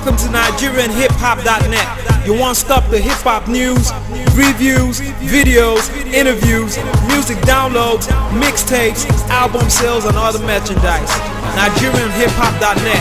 Welcome to NigerianHipHop.net, your one-stop to hip-hop news, reviews, videos, interviews, music downloads, mixtapes, album sales, and other merchandise. NigerianHipHop.net,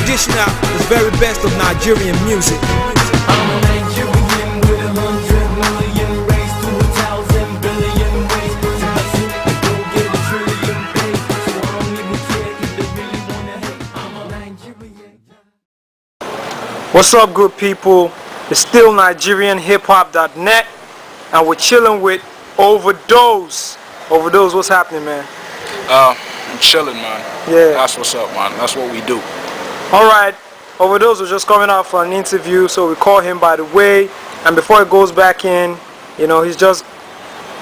dishing out the very best of Nigerian music. I'm a Nigerian with 100 million raised to 1,000 billion ways to hustle and go get a trillion paid. So I don't even care if they really wanna hate. I'm a Nigerian. What's up, good people? It's still NigerianHipHop.net, and we're chilling with Overdose. Overdose, what's happening, man? I'm chilling, man. Yeah. That's what's up, man. That's what we do. Alright, Overdose was just coming out for an interview, so we call him by the way. And before he goes back in, he's just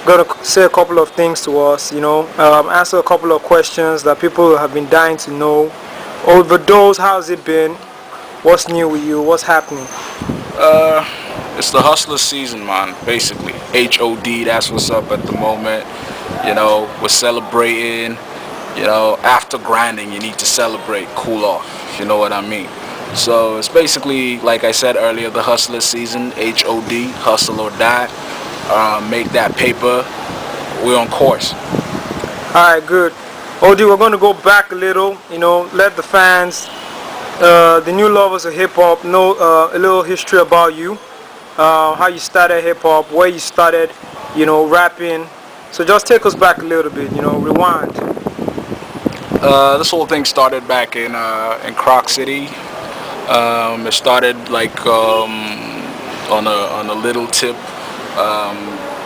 gonna say a couple of things to us, answer a couple of questions that people have been dying to know. Overdose, how's it been? What's new with you? What's happening? It's the hustler season, man, basically. HOD, that's what's up at the moment. We're celebrating. After grinding, you need to celebrate, cool off, you know what I mean? So it's basically, like I said earlier, the hustler season, HOD, hustle or die. Make that paper. We're on course. Alright, good. OD, we're going to go back a little, let the fans, the new lovers of hip-hop know a little history about you, how you started hip-hop, where you started, rapping. So just take us back a little bit, rewind. This whole thing started back in Croc City. It started like on a little tip.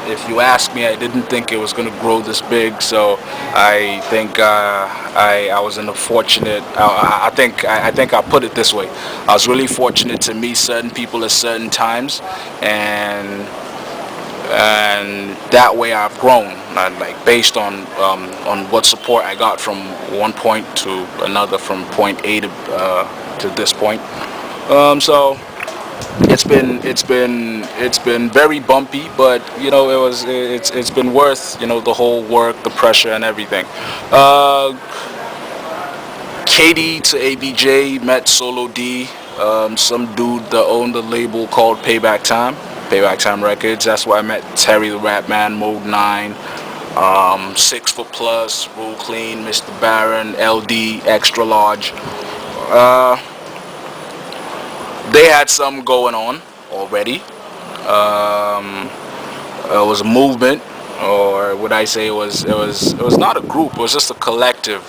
If you ask me, I didn't think it was going to grow this big, so I think I was in a fortunate. I think I'll put it this way: I was really fortunate to meet certain people at certain times, and that way I've grown, like based on what support I got from one point to another, from point A to this point. So it's been very bumpy, but it's been worth the whole work, the pressure, and everything. KD to ABJ, met Solo D, some dude that owned the label called Payback Time Records. That's where I met Terry the Rap Man, Mode 9, 6 Foot Plus, Rule Clean, Mr. Baron, LD, Extra Large. They had something going on already. It was a movement, or would I say it was not a group, it was just a collective.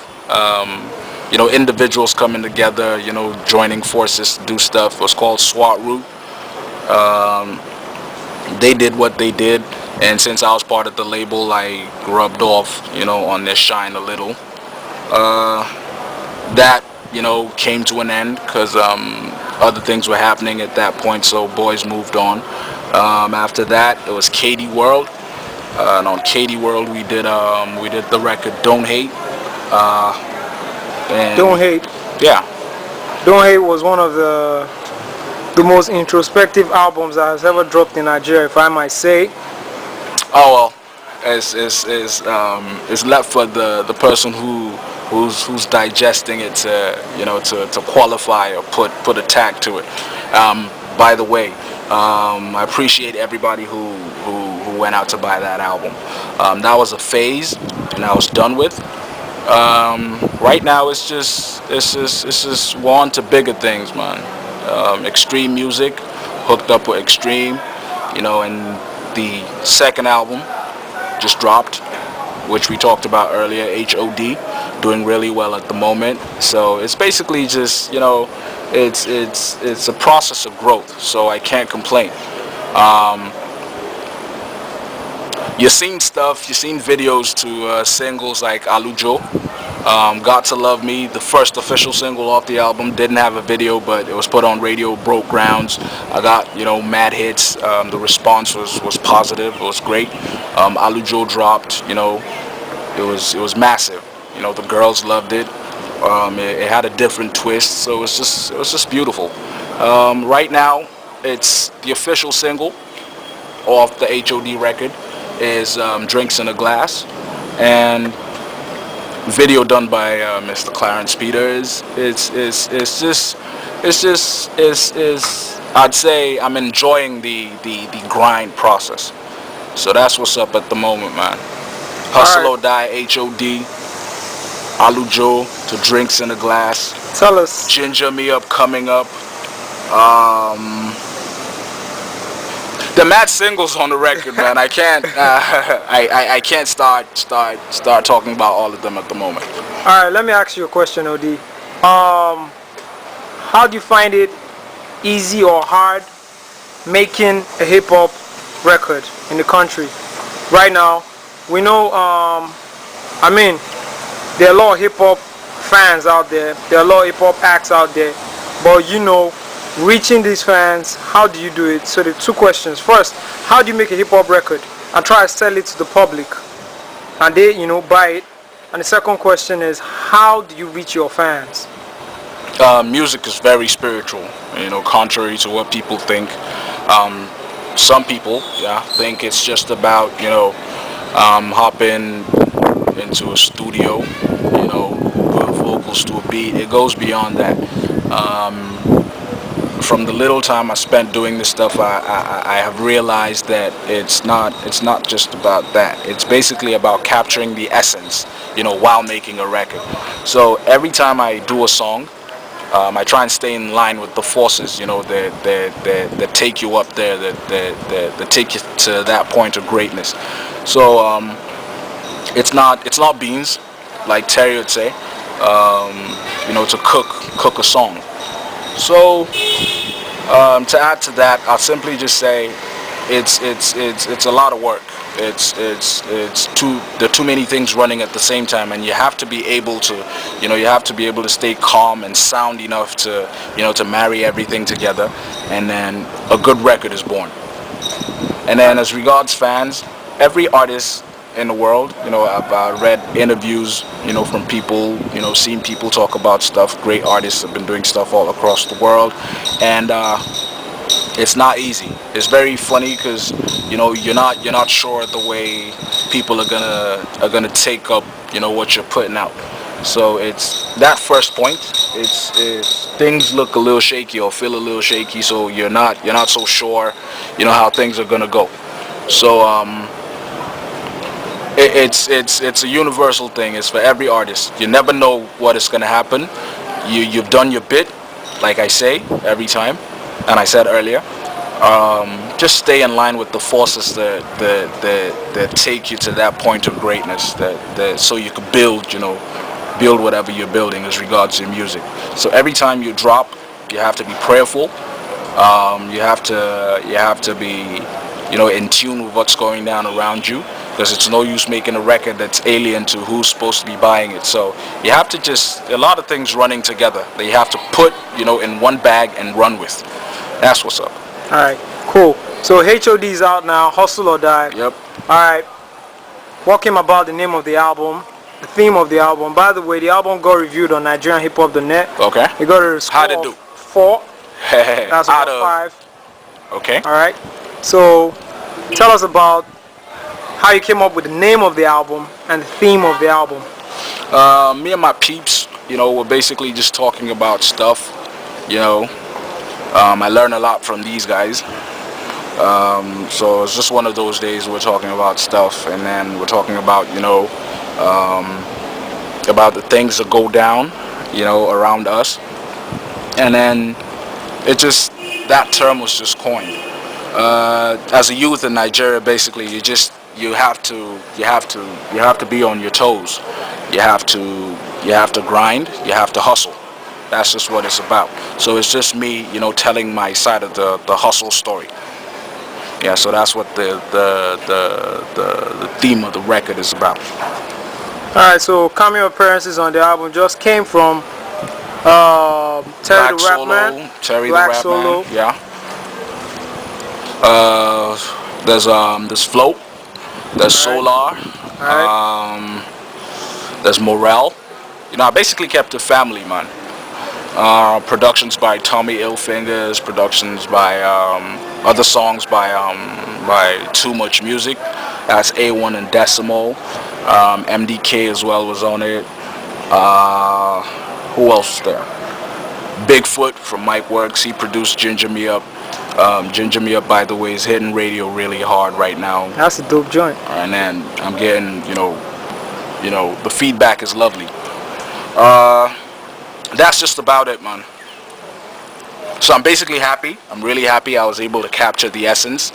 Individuals coming together, joining forces to do stuff. It was called SWAT Root. They did what they did, and since I was part of the label, I rubbed off, on their shine a little. That, came to an end because other things were happening at that point, so boys moved on. After that, it was KD World, and on KD World we did the record Don't Hate. Don't Hate. Yeah. Don't Hate was one of the most introspective albums that has ever dropped in Nigeria, if I might say. Oh well, it's left for the person who's digesting it to qualify or put a tag to it. By the way, I appreciate everybody who went out to buy that album. That was a phase, and I was done with. Right now, it's just we're on to bigger things, man. Extreme music, hooked up with Extreme, and the second album just dropped, which we talked about earlier, HOD, doing really well at the moment. So it's basically just, it's a process of growth, so I can't complain. You've seen videos to singles like Alujo, Got to Love Me, the first official single off the album. Didn't have a video, but it was put on radio, broke grounds. I got, mad hits. The response was positive. It was great. Alujo dropped, it was massive. The girls loved it. It had a different twist, so it was just beautiful. Right now, it's the official single off the HOD record is Drinks in a Glass, and video done by Mr. Clarence Peters. It's just it's just is I'd say I'm enjoying the grind process. So that's what's up at the moment, man. Hustle Alright, or die, HOD. Alujo to drinks in a glass. tell us. Ginger me up coming up. Um, the mad singles on the record, man. I can't. I can't start talking about all of them at the moment. Alright, let me ask you a question, OD. How do you find it easy or hard making a hip hop record in the country? Right now, we know, I mean, there are a lot of hip hop fans out there, there are a lot of hip hop acts out there, but you know, reaching these fans, how do you do it? So the two questions. First, how do you make a hip hop record and try to sell it to the public and they, you know, buy it? And the second question is, how do you reach your fans? Music is very spiritual, you know, contrary to what people think. Some people, yeah, think it's just about, you know, hopping into a studio, you know, put vocals to a beat. It goes beyond that. From the little time I spent doing this stuff, I have realized that it's not just about that. It's basically about capturing the essence, you know, while making a record. So every time I do a song, I try and stay in line with the forces, you know, that take you up there, that take you to that point of greatness. So it's not beans, like Terry would say, you know, to cook a song. So to add to that, I'll simply just say it's a lot of work. There are too many things running at the same time, and you have to be able to, you know, you have to be able to stay calm and sound enough to, you know, to marry everything together, and then a good record is born. And then as regards fans, every artist in the world, you know, I've read interviews, you know, from people, you know, seen people talk about stuff. Great artists have been doing stuff all across the world, and it's not easy. It's very funny because, you know, you're not sure the way people are gonna take up, you know, what you're putting out. So it's that first point. It's things look a little shaky or feel a little shaky, so you're not so sure, you know, how things are gonna go. So it's a universal thing. It's for every artist. You never know what is gonna happen. You've done your bit, like I say every time, and I said earlier. Just stay in line with the forces that take you to that point of greatness. That so you can build, you know, build whatever you're building as regards to music. So every time you drop, you have to be prayerful. You have to be, you know, in tune with what's going down around you, because it's no use making a record that's alien to who's supposed to be buying it. So you have to just, a lot of things running together that you have to put, you know, in one bag and run with. That's what's up. Alright, cool. So HOD's out now, Hustle or Die. Yep. Alright, what came about the name of the album, the theme of the album? By the way, the album got reviewed on NigerianHipHop.net. Okay. It got a score How'd it do? of 4. That's Out about of 5. Okay. Alright, so tell us about how you came up with the name of the album and the theme of the album. Me and my peeps, you know, we're basically just talking about stuff, you know. I learn a lot from these guys. So it's just one of those days we're talking about stuff, and then we're talking about, you know, about the things that go down, you know, around us. And then it just, that term was just coined. As a youth in Nigeria, basically, you have to be on your toes. You have to grind. You have to hustle. That's just what it's about. So it's just me, you know, telling my side of the hustle story. Yeah, so that's what the theme of the record is about. Alright, so cameo appearances on the album just came from Terry Black the Rap Solo, Man. Terry Black the Rap Solo. Man. Yeah. There's Float. There's Solar. Alright. There's Morel. You know, I basically kept it family, man. Productions by Tommy Illfingers, productions by other songs by Too Much Music. That's A1 and Decimal. MDK as well was on it. Who else was there? Bigfoot from Mike Works, he produced Ginger Me Up. Ginger Me Up, by the way, is hitting radio really hard right now. That's a dope joint. And then I'm getting, the feedback is lovely. That's just about it, man. So I'm basically happy. I'm really happy I was able to capture the essence,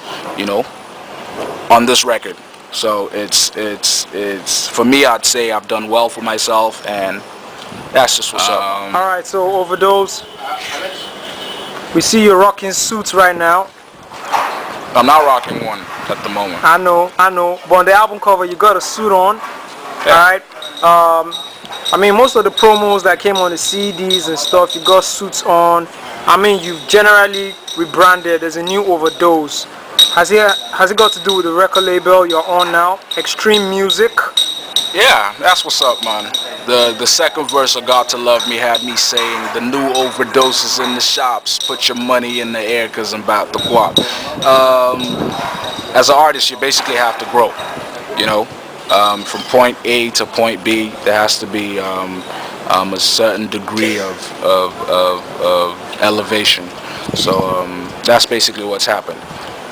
on this record. So it's for me, I'd say I've done well for myself, and that's just what's up. All right, so Overdose. We see you rocking suits right now. I'm not rocking one at the moment. I know. But on the album cover, you got a suit on. Yeah. All right. I mean, most of the promos that came on the CDs and stuff, you got suits on. I mean, you've generally rebranded. There's a new Overdose. Has it got to do with the record label you're on now, Extreme Music? Yeah, that's what's up, man. The second verse of Got to Love Me had me saying, the new overdoses in the shops, put your money in the air cause I'm about to guap. As an artist, you basically have to grow, from point A to point B. There has to be a certain degree of elevation. So that's basically what's happened.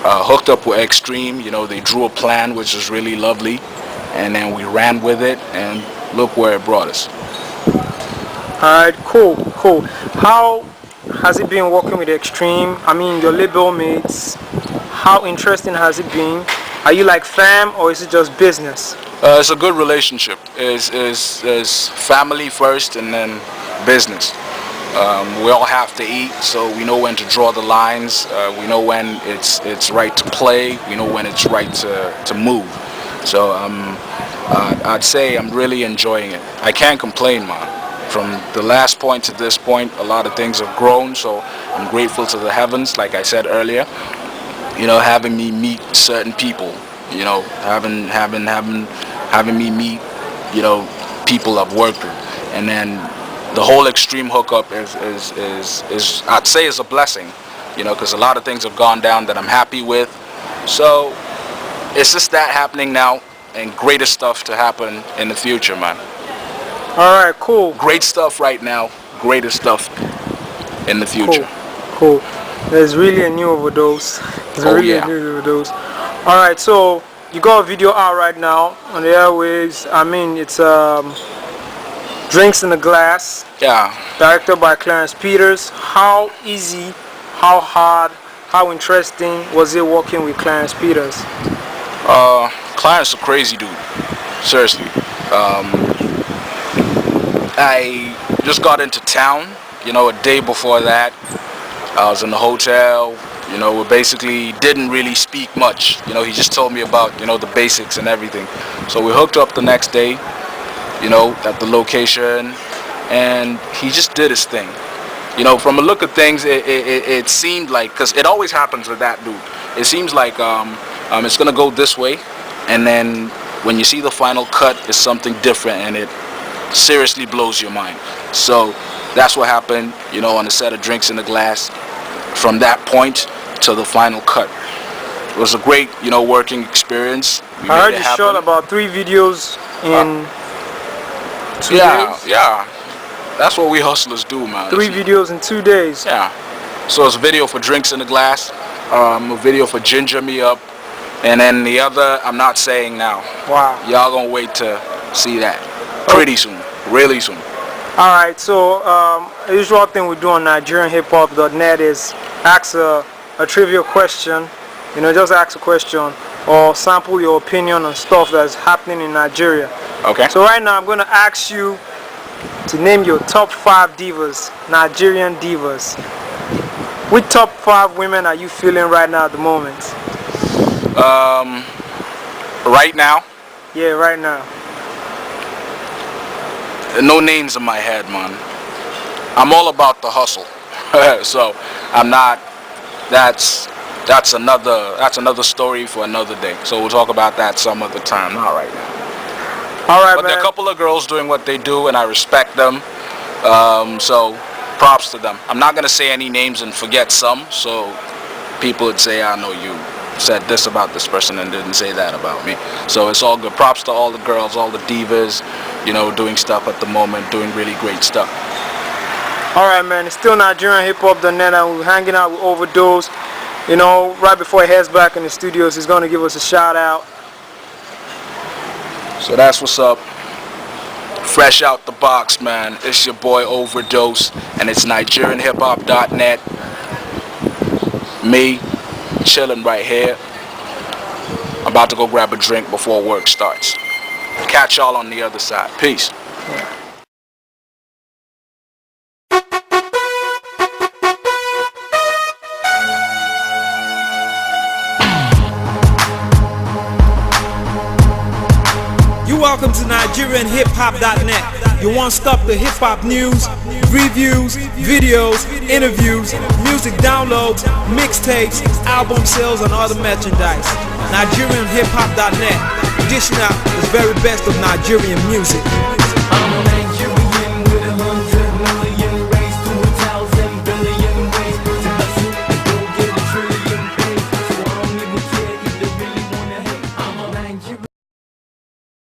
Hooked up with Extreme, they drew a plan which was really lovely, and then we ran with it, and look where it brought us. Alright, cool. How has it been working with Extreme? I mean, your label mates, how interesting has it been? Are you like fam, or is it just business? It's a good relationship. It's family first and then business. We all have to eat, so we know when to draw the lines. We know when it's right to play. We know when it's right to move. So I'd say I'm really enjoying it. I can't complain, man. From the last point to this point, a lot of things have grown. So I'm grateful to the heavens, like I said earlier. Having me meet certain people. Having me meet, people I've worked with, and then the whole Extreme hookup is I'd say is a blessing, because a lot of things have gone down that I'm happy with. So it's just that happening now, and greater stuff to happen in the future, man. All right, cool. Great stuff right now, greater stuff in the future. Cool. There's really a new Overdose. A new Overdose. All right, so you got a video out right now on the airwaves. I mean, it's Drinks in the Glass. Yeah. Directed by Clarence Peters. How easy, how hard, how interesting was it working with Clarence Peters? Clarence is a crazy dude. Seriously. I just got into town, a day before that. I was in the hotel, we basically didn't really speak much. He just told me about, the basics and everything. So we hooked up the next day, at the location, and he just did his thing. From a look of things, it seemed like, because it always happens with that dude, it seems like it's going to go this way, and then when you see the final cut, it's something different, and it seriously blows your mind. So that's what happened, on the set of Drinks in the Glass. From that point to the final cut, it was a great, working experience. I heard you shot about 3 videos in 2 days. Yeah. That's what we hustlers do, man. 3 videos in 2 days. Yeah. So it's a video for Drinks in the Glass, a video for Ginger Me Up, and then the other I'm not saying now. Wow. Y'all gonna wait to see that pretty soon, really soon. Alright, so the usual thing we do on NigerianHipHop.net is ask a trivial question. Just ask a question or sample your opinion on stuff that's happening in Nigeria. Okay. So right now I'm going to ask you to name your top 5 divas, Nigerian divas. Which top 5 women are you feeling right now at the moment? Right now? Yeah, right now. No names in my head, man. I'm all about the hustle. So I'm not. That's another story for another day. So we'll talk about that some other time. Not right now. All right, but man. there are a couple of girls doing what they do, and I respect them. So props to them. I'm not gonna say any names and forget some, so people would say, I know you said this about this person and didn't say that about me. So it's all good. Props to all the girls, all the divas, doing stuff at the moment, doing really great stuff. Alright, man, it's still NigerianHipHop.net, and we're hanging out with Overdose. You know, right before he heads back in the studios, he's going to give us a shout out. So that's what's up. Fresh out the box, man. It's your boy Overdose, and it's NigerianHipHop.net. Me, chilling right here. I'm about to go grab a drink before work starts. Catch y'all on the other side. Peace. You're welcome to NigerianHipHop.net. You want stop the hip hop news, reviews, videos, interviews, music downloads, mixtapes, album sales, and other merchandise. NigerianHipHop.net, dishing out the very best of Nigerian music. I'm